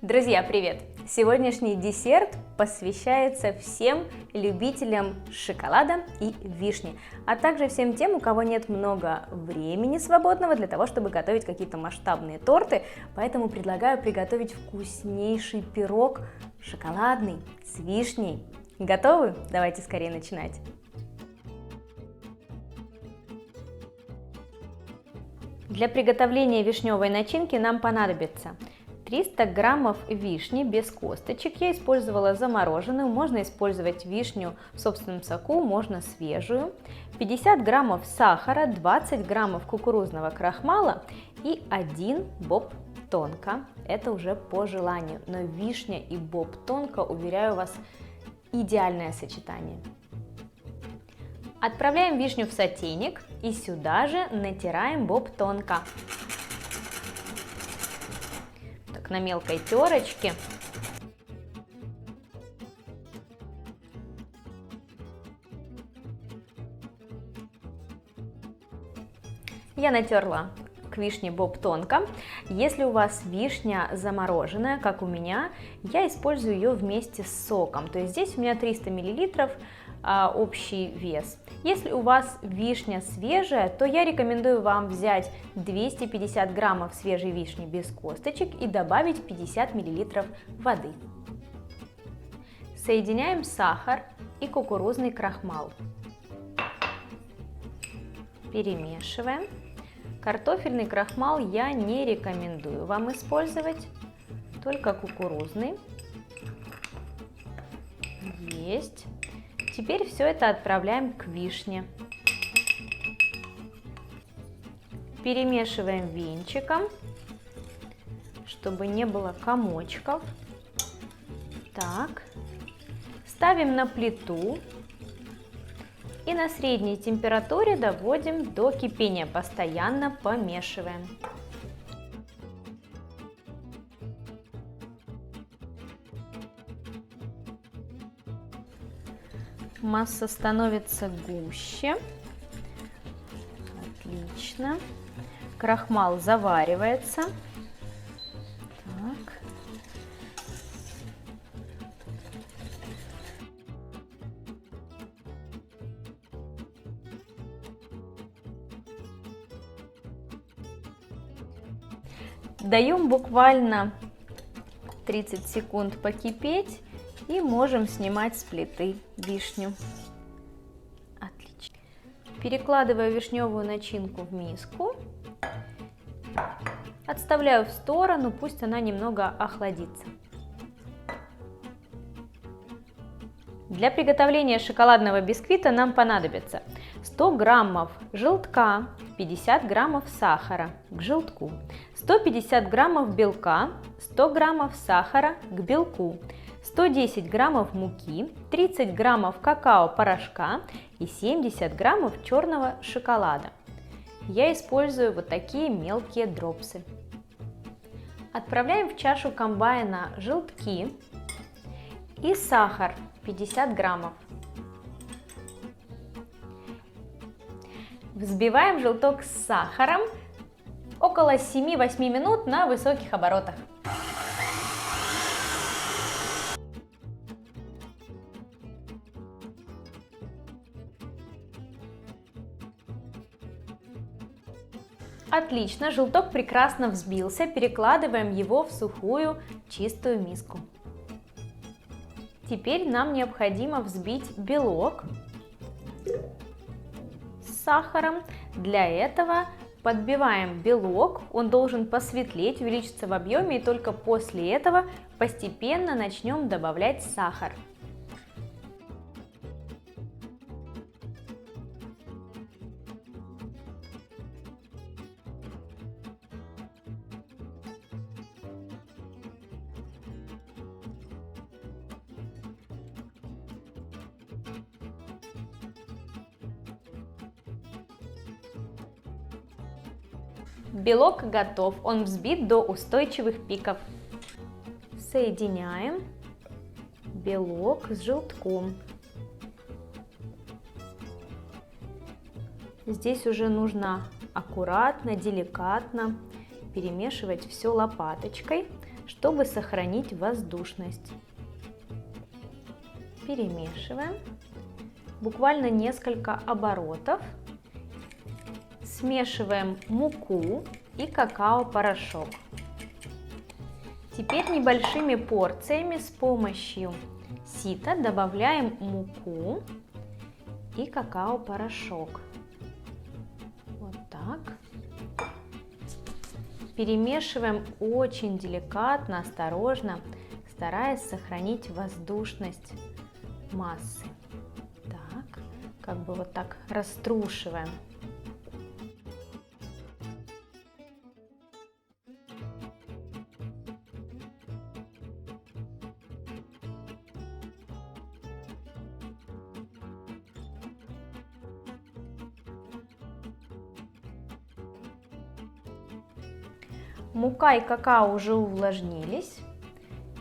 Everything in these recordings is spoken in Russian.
Друзья, привет! Сегодняшний десерт посвящается всем любителям шоколада и вишни, а также всем тем, у кого нет много времени свободного для того, чтобы готовить какие-то масштабные торты, поэтому предлагаю приготовить вкуснейший пирог шоколадный с вишней. Готовы? Давайте скорее начинать! Для приготовления вишневой начинки нам понадобится 300 граммов вишни без косточек. Я использовала замороженную, можно использовать вишню в собственном соку, можно свежую. 50 граммов сахара, 20 граммов кукурузного крахмала и 1 боб тонко. Это уже по желанию, но вишня и боб тонко, уверяю вас, идеальное сочетание. Отправляем вишню в сотейник и сюда же натираем боб тонко. Так, на мелкой терочке. Я натерла к вишне боб тонко. Если у вас вишня замороженная, как у меня, я использую ее вместе с соком. То есть здесь у меня 300 мл общий вес. Если у вас вишня свежая, то я рекомендую вам взять 250 граммов свежей вишни без косточек и добавить 50 мл воды. Соединяем сахар и кукурузный крахмал. Перемешиваем. Картофельный крахмал я не рекомендую вам использовать, только кукурузный. Есть. Теперь все это отправляем к вишне. Перемешиваем венчиком, чтобы не было комочков. Так. Ставим на плиту и на средней температуре доводим до кипения, постоянно помешиваем. Масса становится гуще. Отлично. Крахмал заваривается. Так. Даем буквально 30 секунд покипеть. И можем снимать с плиты вишню. Отлично. Перекладываю вишневую начинку в миску. Отставляю в сторону, пусть она немного охладится. Для приготовления шоколадного бисквита нам понадобится 100 граммов желтка, 50 граммов сахара к желтку, 150 граммов белка, 100 граммов сахара к белку, 110 граммов муки, 30 граммов какао-порошка и 70 граммов черного шоколада. Я использую вот такие мелкие дропсы. Отправляем в чашу комбайна желтки и сахар 50 граммов. Взбиваем желток с сахаром около 7-8 минут на высоких оборотах. Отлично, желток прекрасно взбился, перекладываем его в сухую чистую миску. Теперь нам необходимо взбить белок с сахаром. Для этого подбиваем белок, он должен посветлеть, увеличиться в объеме, и только после этого постепенно начнем добавлять сахар. Белок готов, он взбит до устойчивых пиков. Соединяем белок с желтком. Здесь уже нужно аккуратно, деликатно перемешивать все лопаточкой, чтобы сохранить воздушность. Перемешиваем. Буквально несколько оборотов. Смешиваем муку и какао-порошок. Теперь небольшими порциями с помощью сита добавляем муку и какао-порошок. Вот так. Перемешиваем очень деликатно, осторожно, стараясь сохранить воздушность массы. Так, как бы вот так раструшиваем. Мука и какао уже увлажнились.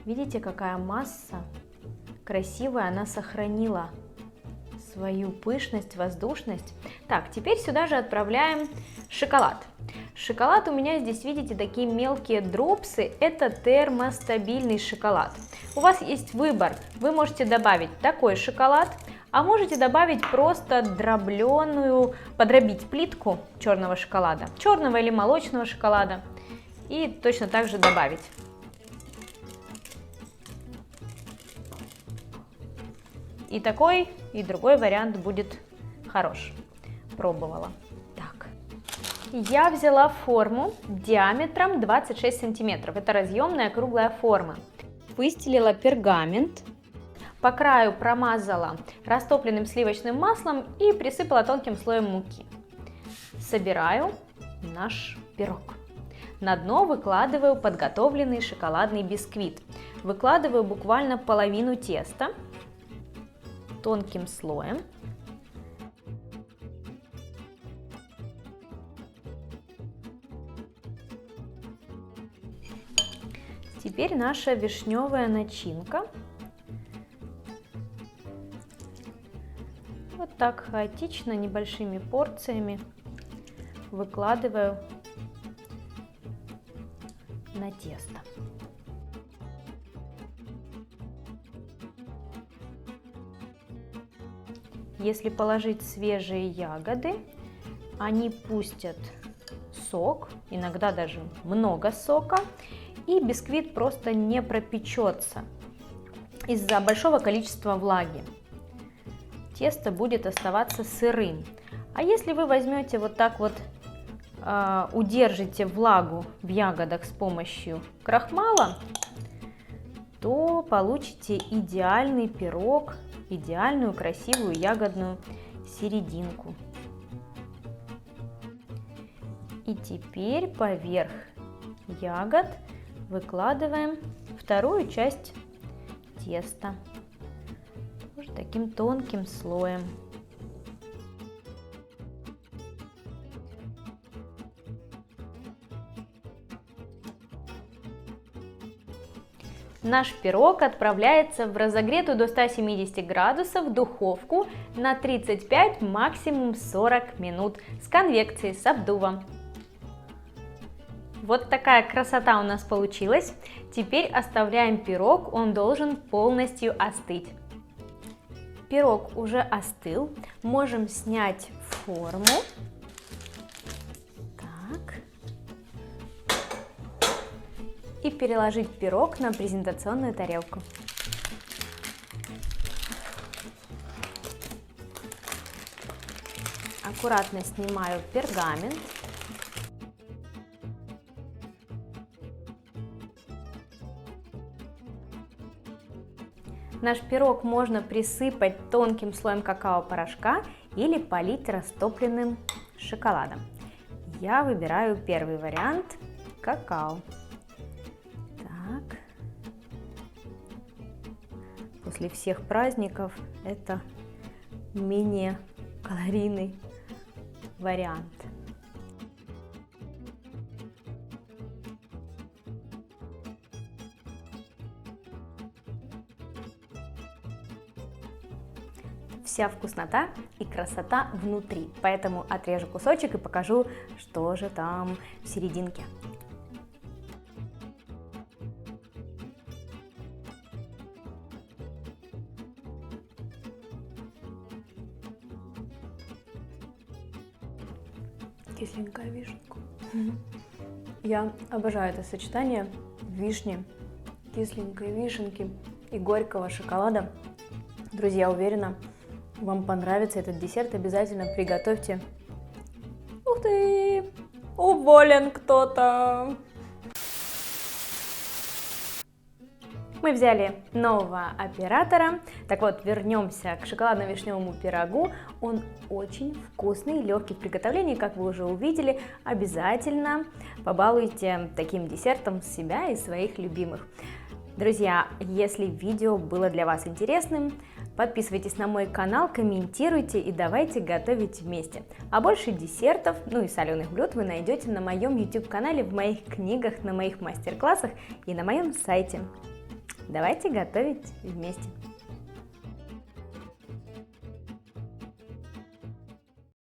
Видите, какая масса красивая, она сохранила свою пышность, воздушность. Так, теперь сюда же отправляем шоколад. Шоколад у меня здесь, видите, такие мелкие дропсы. Это термостабильный шоколад. У вас есть выбор. Вы можете добавить такой шоколад, а можете добавить просто подробить плитку черного шоколада, черного или молочного шоколада. И точно так же добавить. И такой, и другой вариант будет хорош. Пробовала. Так. Я взяла форму диаметром 26 сантиметров. Это разъемная круглая форма. Выстелила пергамент. По краю промазала растопленным сливочным маслом и присыпала тонким слоем муки. Собираю наш пирог. На дно выкладываю подготовленный шоколадный бисквит. Выкладываю буквально половину теста тонким слоем. Теперь наша вишневая начинка. Вот так хаотично, небольшими порциями выкладываю на тесто. Если положить свежие ягоды, они пустят сок, иногда даже много сока, и бисквит просто не пропечется из-за большого количества влаги. Тесто будет оставаться сырым. А если вы возьмете вот так вот, удержите влагу в ягодах с помощью крахмала, то получите идеальный пирог, идеальную красивую ягодную серединку. И теперь поверх ягод выкладываем вторую часть теста. Тоже таким тонким слоем. Наш пирог отправляется в разогретую до 170 градусов духовку на 35, максимум 40 минут с конвекцией, с обдувом. Вот такая красота у нас получилась. Теперь оставляем пирог, он должен полностью остыть. Пирог уже остыл, можем снять форму. Так. И переложить пирог на презентационную тарелку. Аккуратно снимаю пергамент. Наш пирог можно присыпать тонким слоем какао-порошка или полить растопленным шоколадом. Я выбираю первый вариант – какао. Так. После всех праздников это менее калорийный вариант. Вся вкуснота и красота внутри, поэтому отрежу кусочек и покажу, что же там в серединке. Кисленькая вишенка. Я обожаю это сочетание вишни, кисленькой вишенки и горького шоколада. Друзья, уверена, вам понравится этот десерт. Обязательно приготовьте. Ух ты! Уволен кто-то! Мы взяли нового оператора. Так вот, вернемся к шоколадно-вишневому пирогу. Он очень вкусный, легкий в приготовлении, как вы уже увидели. Обязательно побалуйте таким десертом себя и своих любимых. Друзья, если видео было для вас интересным, подписывайтесь на мой канал, комментируйте и давайте готовить вместе. А больше десертов, ну и соленых блюд вы найдете на моем YouTube-канале, в моих книгах, на моих мастер-классах и на моем сайте. Давайте готовить вместе.